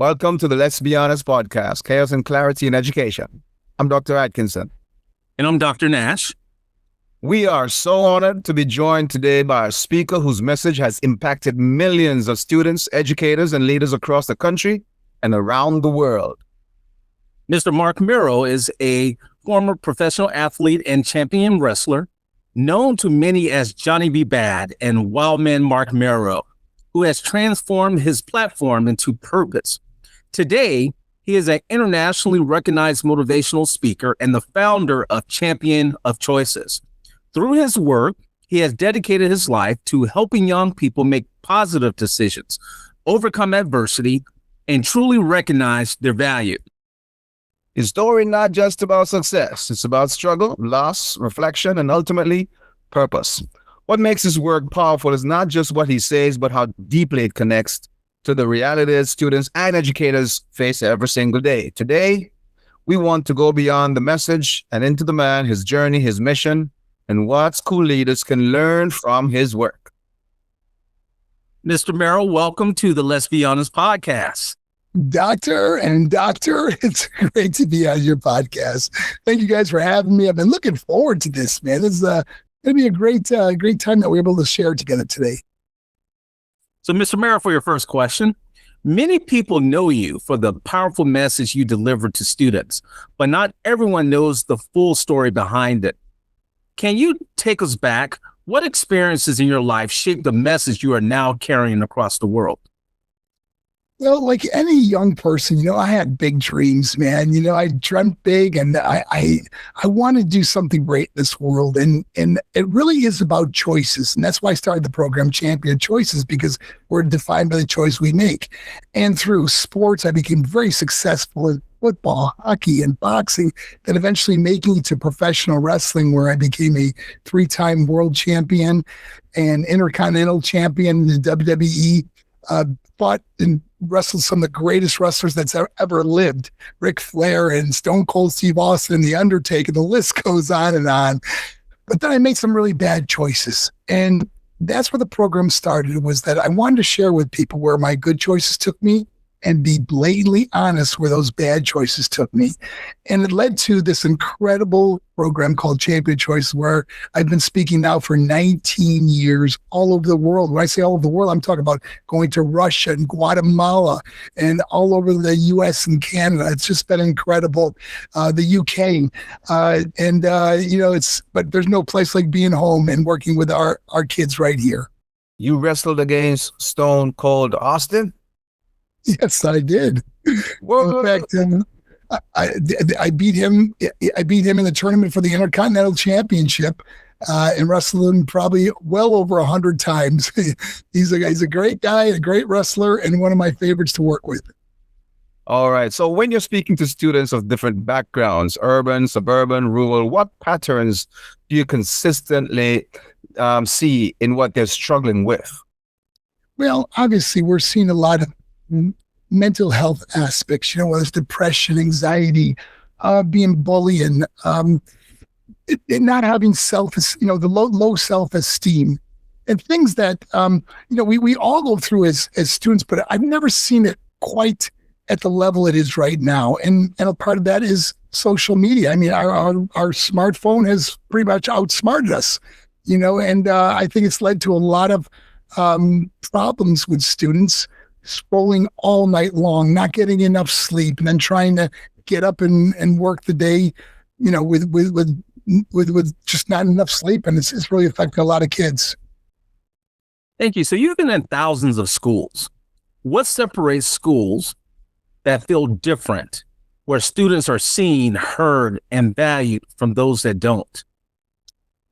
Welcome to the Let's Be Honest podcast, Chaos and Clarity in Education. I'm Dr. Atkinson. And I'm Dr. Nash. We are so honored to be joined today by a speaker whose message has impacted millions of students, educators, and leaders across the country and around the world. Mr. Marc Mero is a former professional athlete and champion wrestler, known to many as Johnny B. Bad and Wildman Marc Mero, who has transformed his platform into purpose. Today, he is an internationally recognized motivational speaker and the founder of Champion of Choices. Through his work, he has dedicated his life to helping young people make positive decisions, overcome adversity, and truly recognize their value. His story not just about success, it's about struggle, loss, reflection, and ultimately purpose. What makes his work powerful is not just what he says, but how deeply it connects to the realities students and educators face every single day. Today, we want to go beyond the message and into the man, his journey, his mission, and what school leaders can learn from his work. Mr. Mero, welcome to the Let's Be Honest podcast. Doctor, it's great to be on your podcast. Thank you guys for having me. I've been looking forward to this, man. This is going to be a great time that we're able to share together today. So, Mr. Mero, for your first question, many people know you for the powerful message you deliver to students, but not everyone knows the full story behind it. Can you take us back? What experiences in your life shaped the message you are now carrying across the world? Well, like any young person, I had big dreams, man. I dreamt big, and I want to do something great in this world. And it really is about choices. And that's why I started the program Champion Choices, because we're defined by the choice we make. And through sports, I became very successful in football, hockey, and boxing, then eventually making it to professional wrestling, where I became a 3-time world champion and intercontinental champion in the WWE. Fought and wrestled some of the greatest wrestlers that's ever lived, Ric Flair and Stone Cold Steve Austin and The Undertaker. The list goes on and on. But then I made some really bad choices. And that's where the program started, was that I wanted to share with people where my good choices took me and be blatantly honest where those bad choices took me. And it led to this incredible program called Champion Choice, where I've been speaking now for 19 years all over the world. When I say all over the world, I'm talking about going to Russia and Guatemala and all over the US and Canada. It's just been incredible. The UK. But there's no place like being home and working with our kids right here. You wrestled against Stone Cold Austin? Yes, I did. Well, in fact, I beat him. I beat him in the tournament for the Intercontinental Championship, and wrestled him probably well over 100 times. He's a great guy, a great wrestler, and one of my favorites to work with. All right. So when you're speaking to students of different backgrounds, urban, suburban, rural, what patterns do you consistently see in what they're struggling with? Well, obviously, we're seeing a lot of mental health aspects, whether it's depression, anxiety, being bullied, and not having the low self-esteem, and things that, we all go through as students, but I've never seen it quite at the level it is right now. And a part of that is social media. I mean, our smartphone has pretty much outsmarted us, and I think it's led to a lot of problems with students scrolling all night long, not getting enough sleep, and then trying to get up and work the day, with just not enough sleep. And it's really affecting a lot of kids. Thank you. So you've been in thousands of schools. What separates schools that feel different, where students are seen, heard, and valued, from those that don't?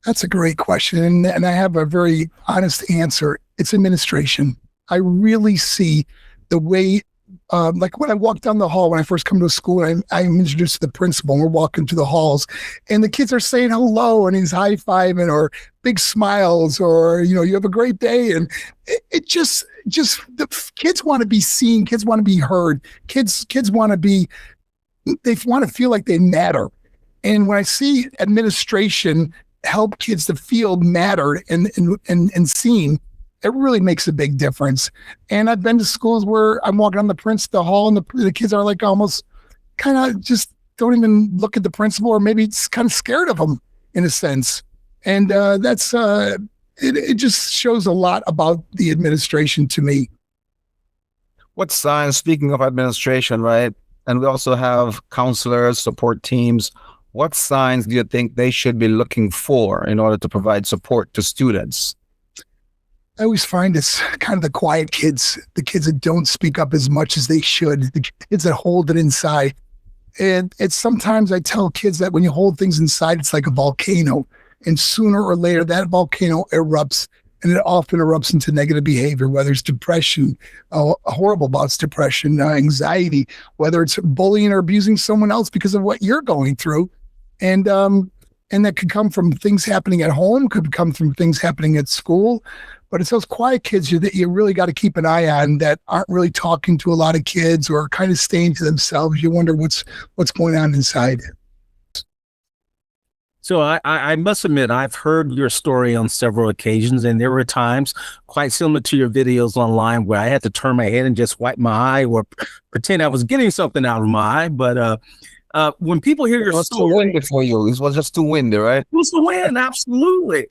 That's a great question. And I have a very honest answer. It's administration. I really see the way, like when I walk down the hall, when I first come to a school, I'm introduced to the principal, and we're walking through the halls, and the kids are saying hello, and he's high-fiving, or big smiles, or, you have a great day. And it just the kids want to be seen. Kids want to be heard. Kids want to feel like they matter. And when I see administration help kids to feel mattered and seen, it really makes a big difference. And I've been to schools where I'm walking on the hall, and the kids are like almost kind of just don't even look at the principal, or maybe it's kind of scared of them in a sense. And it just shows a lot about the administration to me. What signs, speaking of administration, right? And we also have counselors, support teams. What signs do you think they should be looking for in order to provide support to students? I always find it's kind of the quiet kids, the kids that don't speak up as much as they should, the kids that hold it inside. And it's sometimes I tell kids that when you hold things inside, it's like a volcano. And sooner or later, that volcano erupts, and it often erupts into negative behavior, whether it's depression, horrible bouts, depression, anxiety, whether it's bullying or abusing someone else because of what you're going through. And that could come from things happening at home, could come from things happening at school. But it's those quiet kids that you really got to keep an eye on, that aren't really talking to a lot of kids or kind of staying to themselves. You wonder what's going on inside. So I must admit, I've heard your story on several occasions, and there were times quite similar to your videos online where I had to turn my head and just wipe my eye or pretend I was getting something out of my eye. But when people hear your story, it was too windy for you. It was just too windy, right? It was the wind, absolutely.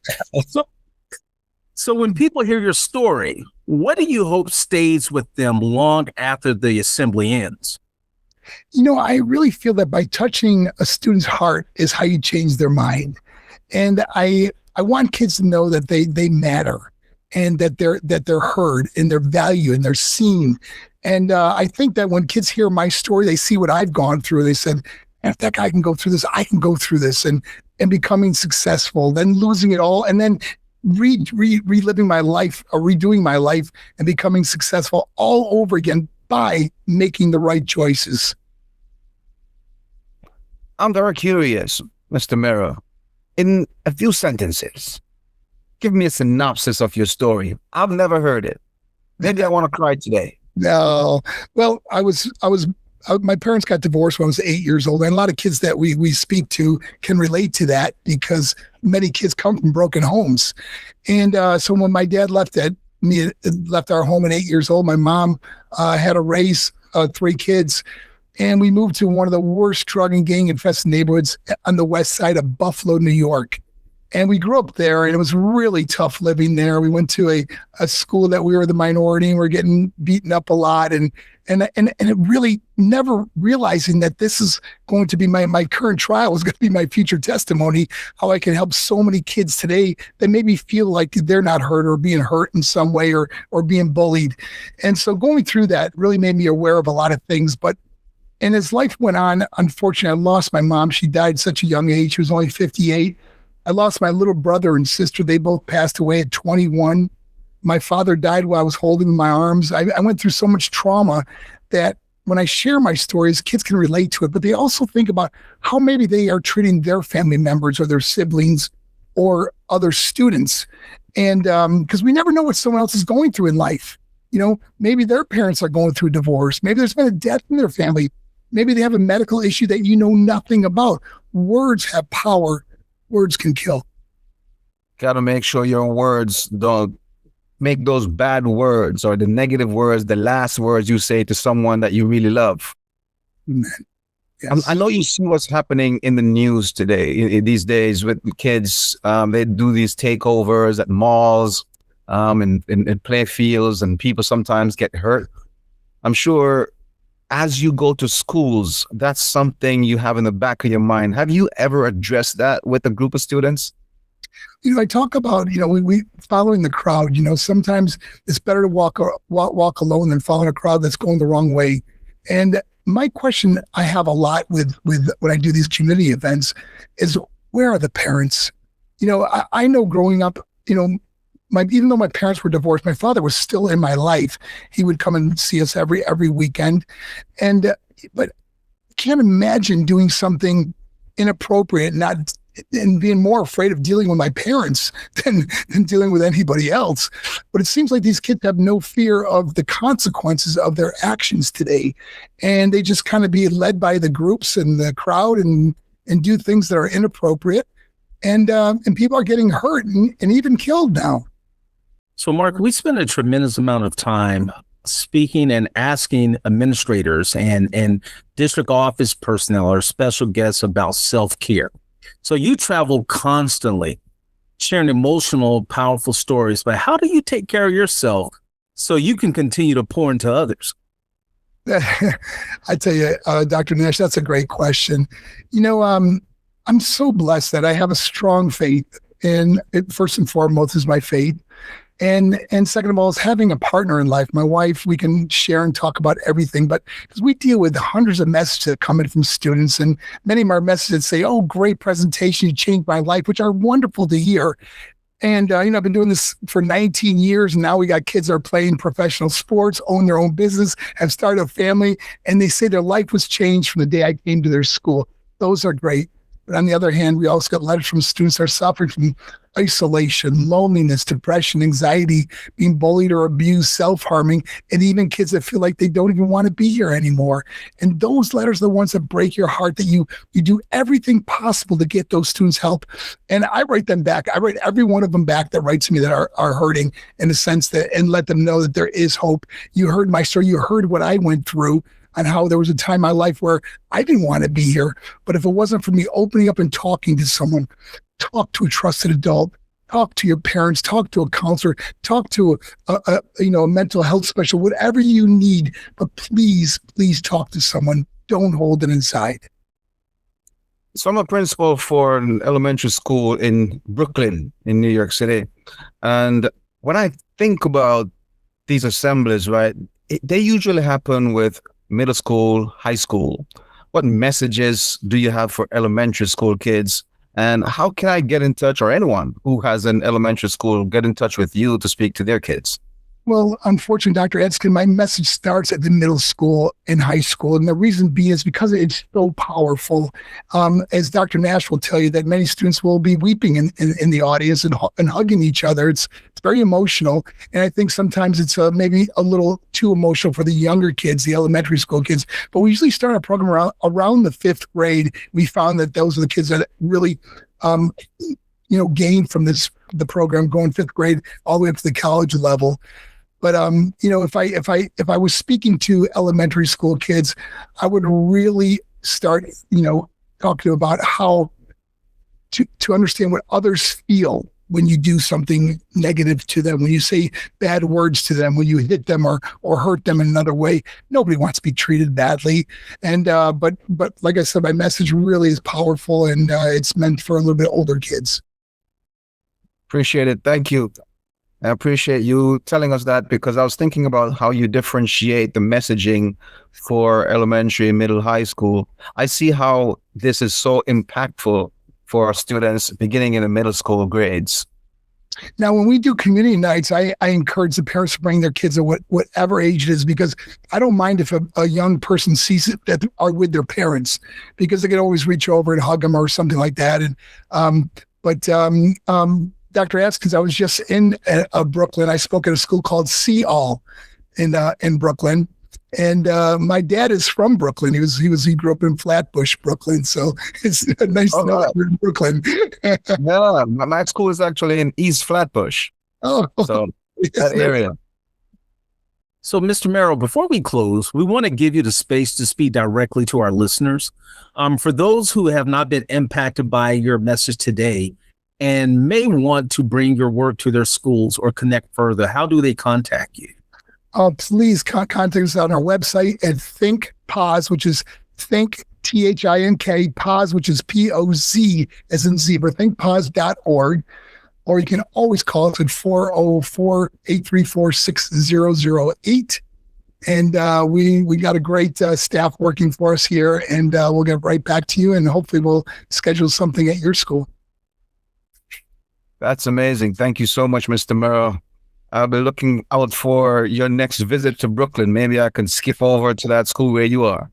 So when people hear your story, what do you hope stays with them long after the assembly ends? I really feel that by touching a student's heart is how you change their mind. And I want kids to know that they matter, and that they're heard, and they're valued, and they're seen. And I think that when kids hear my story, they see what I've gone through. They said, if that guy can go through this, I can go through this, and becoming successful, then losing it all, and then reliving my life, or redoing my life, and becoming successful all over again by making the right choices. I'm very curious, Mr. Mero. In a few sentences, give me a synopsis of your story. I've never heard it. Maybe I want to cry today. No, well, my parents got divorced when I was 8 years old, and a lot of kids that we speak to can relate to that, because many kids come from broken homes. And so when my dad left our home at 8 years old, my mom had to raise 3 kids, and we moved to one of the worst drug and gang infested neighborhoods on the west side of Buffalo, New York. And we grew up there, and it was really tough living there. We went to a school that we were the minority, and we were getting beaten up a lot. And it really, never realizing that this is going to be my current trial is going to be my future testimony, how I can help so many kids today that maybe feel like they're not hurt, or being hurt in some way, or being bullied. And so going through that really made me aware of a lot of things. And as life went on, unfortunately, I lost my mom. She died at such a young age. She was only 58. I lost my little brother and sister. They both passed away at 21. My father died while I was holding him in my arms. I went through so much trauma that when I share my stories, kids can relate to it, but they also think about how maybe they are treating their family members or their siblings or other students. And because we never know what someone else is going through in life. Maybe their parents are going through a divorce. Maybe there's been a death in their family. Maybe they have a medical issue that you know nothing about. Words have power. Words can kill. Got to make sure your words don't make those bad words or the negative words the last words you say to someone that you really love. Amen. Yes. I know you see what's happening in the news today, in these days with kids. They do these takeovers at malls, in play fields, and people sometimes get hurt. I'm sure as you go to schools, that's something you have in the back of your mind. Have you ever addressed that with a group of students? I talk about, we following the crowd. Sometimes it's better to walk alone than follow a crowd that's going the wrong way. And my question I have a lot with when I do these community events is, where are the parents? I know growing up, even though my parents were divorced, my father was still in my life. He would come and see us every weekend. But I can't imagine doing something inappropriate and being more afraid of dealing with my parents than dealing with anybody else. But it seems like these kids have no fear of the consequences of their actions today. And they just kind of be led by the groups and the crowd and do things that are inappropriate. And people are getting hurt and even killed now. So, Mark, we spend a tremendous amount of time speaking and asking administrators and district office personnel or special guests about self-care. So you travel constantly sharing emotional, powerful stories, but how do you take care of yourself so you can continue to pour into others? I tell you, Dr. Nash, that's a great question. I'm so blessed that I have a strong faith, and first and foremost is my faith. And second of all is having a partner in life. My wife, we can share and talk about everything, but because we deal with hundreds of messages that come in from students, and many of our messages say, "Oh, great presentation, you changed my life," which are wonderful to hear. And I've been doing this for 19 years, and now we got kids that are playing professional sports, own their own business, have started a family, and they say their life was changed from the day I came to their school. Those are great. But on the other hand, we also got letters from students that are suffering from isolation, loneliness, depression, anxiety, being bullied or abused, self-harming, and even kids that feel like they don't even want to be here anymore. And those letters are the ones that break your heart, that you do everything possible to get those students help. And I write them back. I write every one of them back that writes me that are hurting, in the sense that, and let them know that there is hope. You heard my story. You heard what I went through, and how there was a time in my life where I didn't want to be here. But if it wasn't for me opening up and talking to someone, talk to a trusted adult, talk to your parents, talk to a counselor, talk to a mental health specialist, whatever you need. But please talk to someone. Don't hold it inside. So I'm a principal for an elementary school in Brooklyn, in New York City. And when I think about these assemblies, right, they usually happen with middle school, high school. What messages do you have for elementary school kids? And how can I get in touch, or anyone who has an elementary school, get in touch with you to speak to their kids? Well, unfortunately, Dr. Atkinson, my message starts at the middle school and high school. And the reason being is because it's so powerful. As Dr. Nash will tell you, that many students will be weeping in the audience and hugging each other. It's very emotional. And I think sometimes it's maybe a little too emotional for the younger kids, the elementary school kids. But we usually start our program around the 5th grade. We found that those are the kids that really gain from the program, going 5th grade all the way up to the college level. But if I was speaking to elementary school kids, I would really start talking about how to understand what others feel when you do something negative to them, when you say bad words to them, when you hit them or hurt them in another way. Nobody wants to be treated badly. And but like I said, my message really is powerful, and it's meant for a little bit older kids. Appreciate it. Thank you. I appreciate you telling us that, because I was thinking about how you differentiate the messaging for elementary, middle, high school. I see how this is so impactful for our students beginning in the middle school grades. Now, when we do community nights, I encourage the parents to bring their kids at whatever age it is, because I don't mind if a young person sees it that are with their parents, because they can always reach over and hug them or something like that. And Dr. Atkinson, I was just in Brooklyn. I spoke at a school called See All in Brooklyn, and my dad is from Brooklyn. He grew up in Flatbush, Brooklyn. So it's nice to know that you're in Brooklyn. Yeah, my school is actually in East Flatbush. Oh, so that area. So, Mr. Mero, before we close, we want to give you the space to speak directly to our listeners. For those who have not been impacted by your message today and may want to bring your work to their schools or connect further, how do they contact you? Please contact us on our website at Think Pause, which is Think, T-H-I-N-K, Pause, which is P-O-Z, as in zebra, thinkpause.org. Or you can always call us at 404-834-6008. And we got a great staff working for us here, and we'll get right back to you, and hopefully we'll schedule something at your school. That's amazing. Thank you so much, Mr. Mero. I'll be looking out for your next visit to Brooklyn. Maybe I can skip over to that school where you are.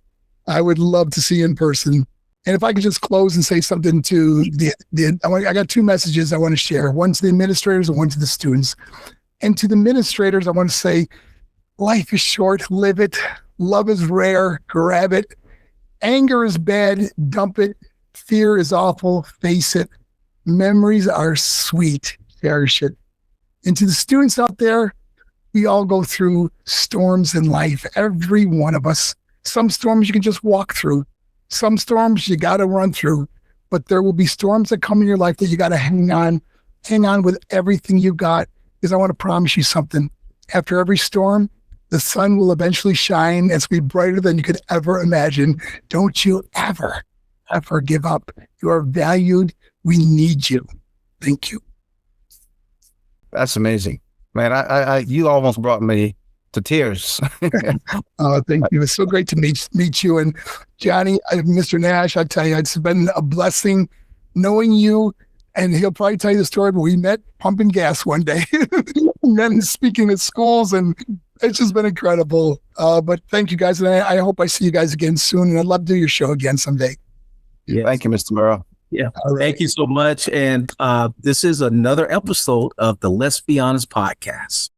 I would love to see you in person. And if I could just close and say something to I got 2 messages I want to share. One to the administrators and one to the students. And to the administrators, I want to say, life is short, live it. Love is rare, grab it. Anger is bad, dump it. Fear is awful, face it. Memories are sweet, cherish it. And to the students out there, we all go through storms in life, every one of us. Some storms you can just walk through. Some storms you got to run through. But there will be storms that come in your life that you got to hang on with everything you got. Because I want to promise you something. After every storm, the sun will eventually shine. It's be brighter than you could ever imagine. Don't you ever give up. You are valued. We need you. Thank you. That's amazing, man. I you almost brought me to tears. Thank you. It's so great to meet you. And Johnny, Mr. Nash, I tell you, it's been a blessing knowing you. And he'll probably tell you the story, but we met pumping gas one day and then speaking at schools, and it's just been incredible. But thank you guys. And I hope I see you guys again soon. And I'd love to do your show again someday. Yes. Thank you, Mr. Mero. Yeah. Thank you so much. And this is another episode of the Let's Be Honest podcast.